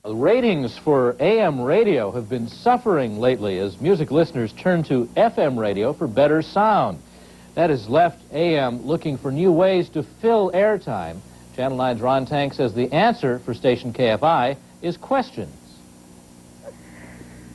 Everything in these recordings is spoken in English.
Ratings for AM radio have been suffering lately as music listeners turn to FM radio for better sound. That has left AM looking for new ways to fill airtime. Channel 9's Ron Tank says the answer for station KFI is questions.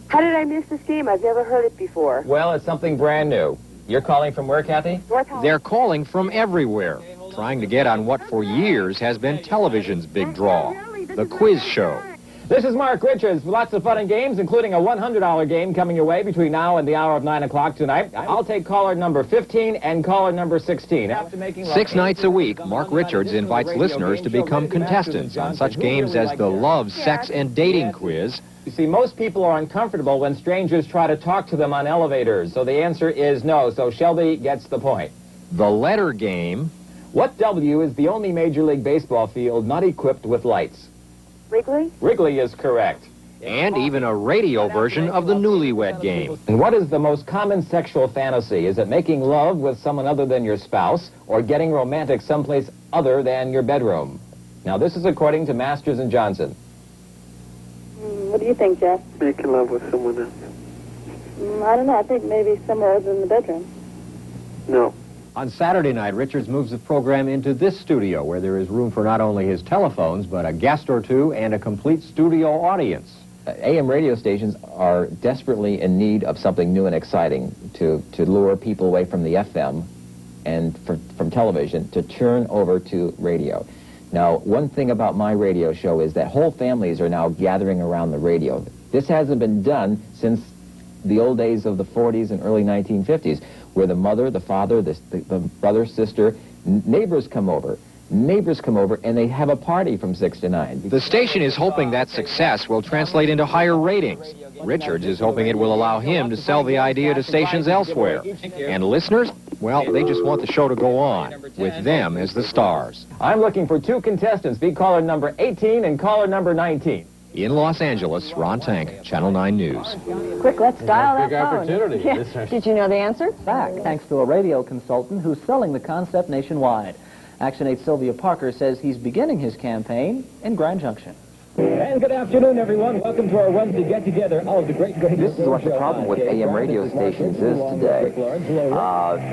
How did I miss this game? I've never heard it before. Well, it's something brand new. You're calling from where, Kathy? North Hollywood. They're calling from everywhere, trying to get on what for years has been television's big draw, the quiz show. This is Mark Richards with lots of fun and games, including a $100 game coming your way between now and the hour of 9 o'clock tonight. I'll take caller number 15 and caller number 16. After making 6 nights a week, Mark Richards invites listeners to become contestants on such games as the Love, Sex, and Dating Quiz. You see, most people are uncomfortable when strangers try to talk to them on elevators, so the answer is no, so Shelby gets the point. The Letter Game. What W is the only Major League Baseball field not equipped with lights? Wrigley? Wrigley is correct. And even a radio version of the Newlywed Game. And what is the most common sexual fantasy? Is it making love with someone other than your spouse or getting romantic someplace other than your bedroom? Now, this is according to Masters and Johnson. What do you think, Jeff? Making love with someone else. I don't know. I think maybe somewhere other than the bedroom. No. On Saturday night, Richards moves the program into this studio, where there is room for not only his telephones, but a guest or two and a complete studio audience. AM radio stations are desperately in need of something new and exciting to lure people away from the FM and from television to turn over to radio. Now, one thing about my radio show is that whole families are now gathering around the radio. This hasn't been done since the old days of the 40s and early 1950s, where the mother, the father, the brother, sister, neighbors come over, and they have a party from 6 to 9. The station is hoping that success will translate into higher ratings. Richards is hoping it will allow him to sell the idea to stations elsewhere. And listeners, well, they just want the show to go on, with them as the stars. I'm looking for 2 contestants. Be caller number 18 and caller number 19. In Los Angeles, Ron Tank, Channel 9 News. Quick, let's dial that Big phone. opportunity. Yeah. Did you know the answer? Back, thanks to a radio consultant who's selling the concept nationwide. Action 8's Sylvia Parker says he's beginning his campaign in Grand Junction. And good afternoon, everyone. Welcome to our Wednesday get-together of the Great This is what the problem with AM radio stations is today.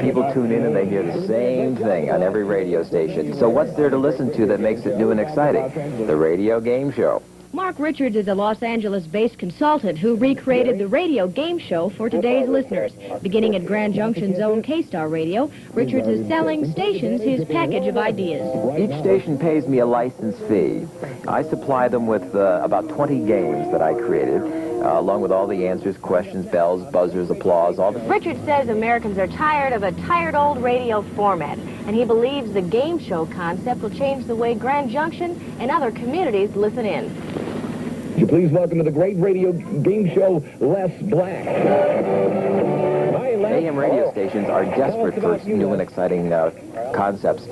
People tune in and they hear the same thing on every radio station. So what's there to listen to that makes it new and exciting? The radio game show. Mark Richards is a Los Angeles-based consultant who recreated the radio game show for today's listeners. Beginning at Grand Junction's own K-Star Radio, Richards is selling stations his package of ideas. Each station pays me a license fee. I supply them with about 20 games that I created, along with all the answers, questions, bells, buzzers, applause, all the... Richards says Americans are tired of a tired old radio format, and he believes the game show concept will change the way Grand Junction and other communities listen in. Would you please welcome to the great radio game show, Les Black. Hi, Les. AM radio stations are desperate for new and exciting concepts.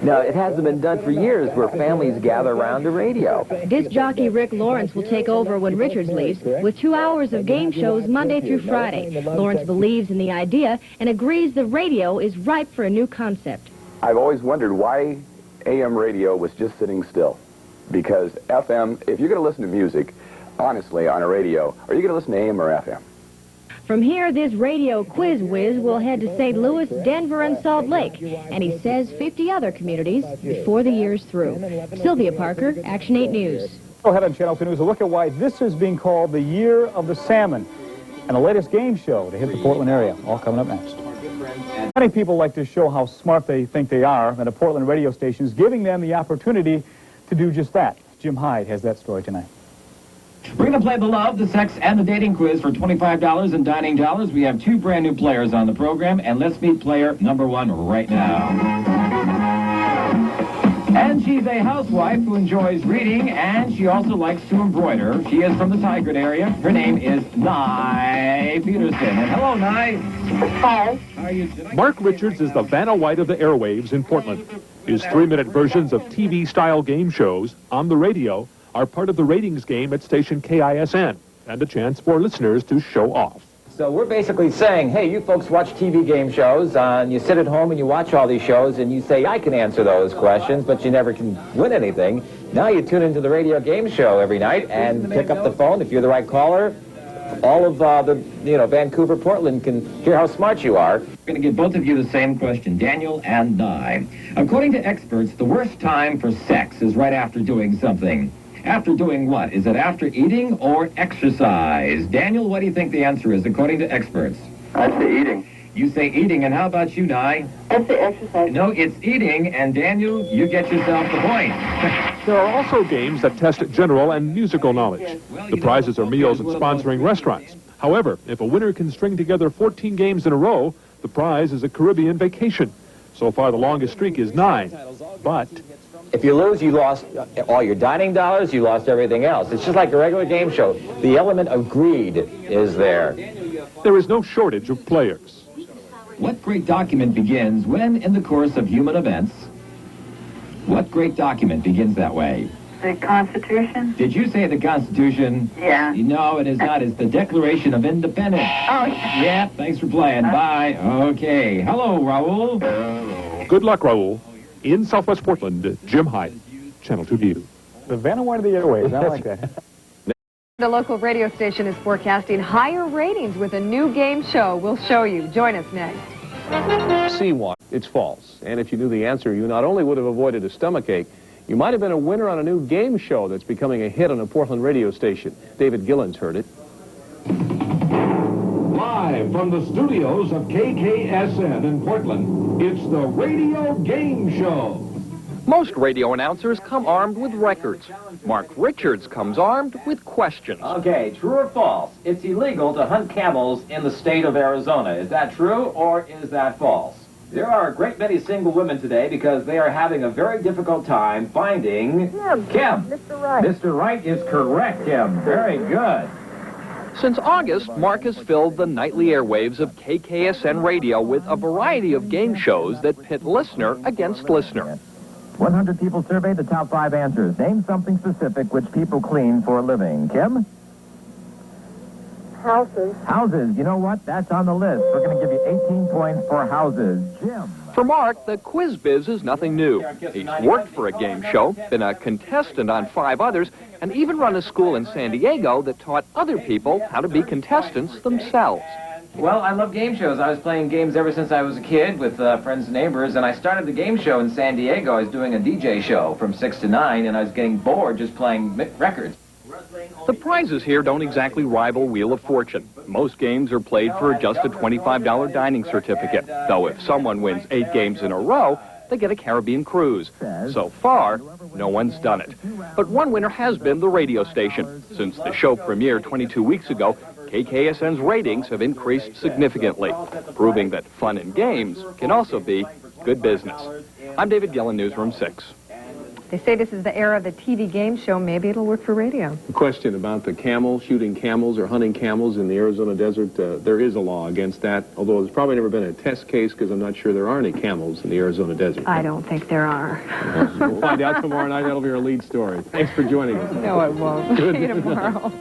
Now, it hasn't been done for years where families gather around the radio. Disc jockey Rick Lawrence will take over when Richards leaves, with 2 hours of game shows Monday through Friday. Lawrence believes in the idea and agrees the radio is ripe for a new concept. I've always wondered why AM radio was just sitting still. Because FM, if you're going to listen to music, honestly, on a radio, are you going to listen to AM or FM? From here, this radio quiz whiz will head to St. Louis, Denver, and Salt Lake, and he says 50 other communities before the year's through. Sylvia Parker, Action 8 News. Go ahead on Channel 2 News, a look at why this is being called the Year of the Salmon, and the latest game show to hit the Portland area. All coming up next. Many people like to show how smart they think they are, and a Portland radio station is giving them the opportunity to do just that. Jim Hyde has that story tonight. We're going to play the Love, the Sex, and the Dating Quiz for $25 in dining dollars. We have 2 brand new players on the program, and let's meet player number 1 right now. And she's a housewife who enjoys reading, and she also likes to embroider. She is from the Tigard area. Her name is Nye Peterson. And hello, Nye. Hi. How are you tonight? Mark Richards is the Vanna White of the airwaves in Portland. His 3-minute versions of TV-style game shows on the radio are part of the ratings game at station KISN, and a chance for listeners to show off. So we're basically saying, hey, you folks watch TV game shows, and you sit at home and you watch all these shows, and you say, I can answer those questions, but you never can win anything. Now you tune into the radio game show every night and pick up the phone. If you're the right caller, all of Vancouver, Portland can hear how smart you are. We're going to give both of you the same question, Daniel and Di. According to experts, the worst time for sex is right after doing something. After doing what? Is it after eating or exercise? Daniel, what do you think the answer is, according to experts? I'd say eating. You say eating, and how about you, Di? I'd say exercise. No, it's eating, and Daniel, you get yourself the point. There are also games that test general and musical knowledge. The prizes are meals at sponsoring restaurants. However, if a winner can string together 14 games in a row, the prize is a Caribbean vacation. So far, the longest streak is 9. But if you lose, you lost all your dining dollars, you lost everything else. It's just like a regular game show. The element of greed is there. there is no shortage of players. What great document begins when, in the course of human events, what great document begins that way? The Constitution? Did you say the Constitution? Yeah. No, it is not. It's the Declaration of Independence. Oh, yeah. Yeah, thanks for playing. Bye. Okay. Hello, Raul. Good luck, Raul. In Southwest Portland, Jim Hyde, Channel 2 View. The Vanaway of the airwaves. I like that. The local radio station is forecasting higher ratings with a new game show. We'll show you. Join us next. Seawater. It's false. And if you knew the answer, you not only would have avoided a stomachache, you might have been a winner on a new game show that's becoming a hit on a Portland radio station. David Gillen's heard it. Live from the studios of KKSN in Portland, it's the Radio Game Show. Most radio announcers come armed with records. Mark Richards comes armed with questions. Okay, true or false? It's illegal to hunt camels in the state of Arizona. Is that true or is that false? There are a great many single women today because they are having a very difficult time finding Kim. Mr. Wright. Mr. Wright is correct, Kim. Very good. Since August, Mark has filled the nightly airwaves of KKSN Radio with a variety of game shows that pit listener against listener. 100 people surveyed, the top 5 answers. Name something specific which people clean for a living. Kim? Houses. Houses. You know what? That's on the list. We're going to give you 18 points for houses. Jim? For Mark, the quiz biz is nothing new. He's worked for a game show, been a contestant on 5 others, and even run a school in San Diego that taught other people how to be contestants themselves. Well, I love game shows. I was playing games ever since I was a kid with friends and neighbors, and I started the game show in San Diego. I was doing a DJ show from 6 to 9, and I was getting bored just playing records. The prizes here don't exactly rival Wheel of Fortune. Most games are played for just a $25 dining certificate, though if someone wins 8 games in a row, they get a Caribbean cruise. So far, no one's done it. But one winner has been the radio station. Since the show premiered 22 weeks ago, KKSN's ratings have increased significantly, proving that fun and games can also be good business. I'm David Gillen, Newsroom 6. They say this is the era of the TV game show. Maybe it'll work for radio. The question about the camel, shooting camels or hunting camels in the Arizona desert, there is a law against that, although there's probably never been a test case because I'm not sure there are any camels in the Arizona desert. I don't think there are. We'll find out tomorrow night. That'll be our lead story. Thanks for joining us. No, it won't. See you tomorrow.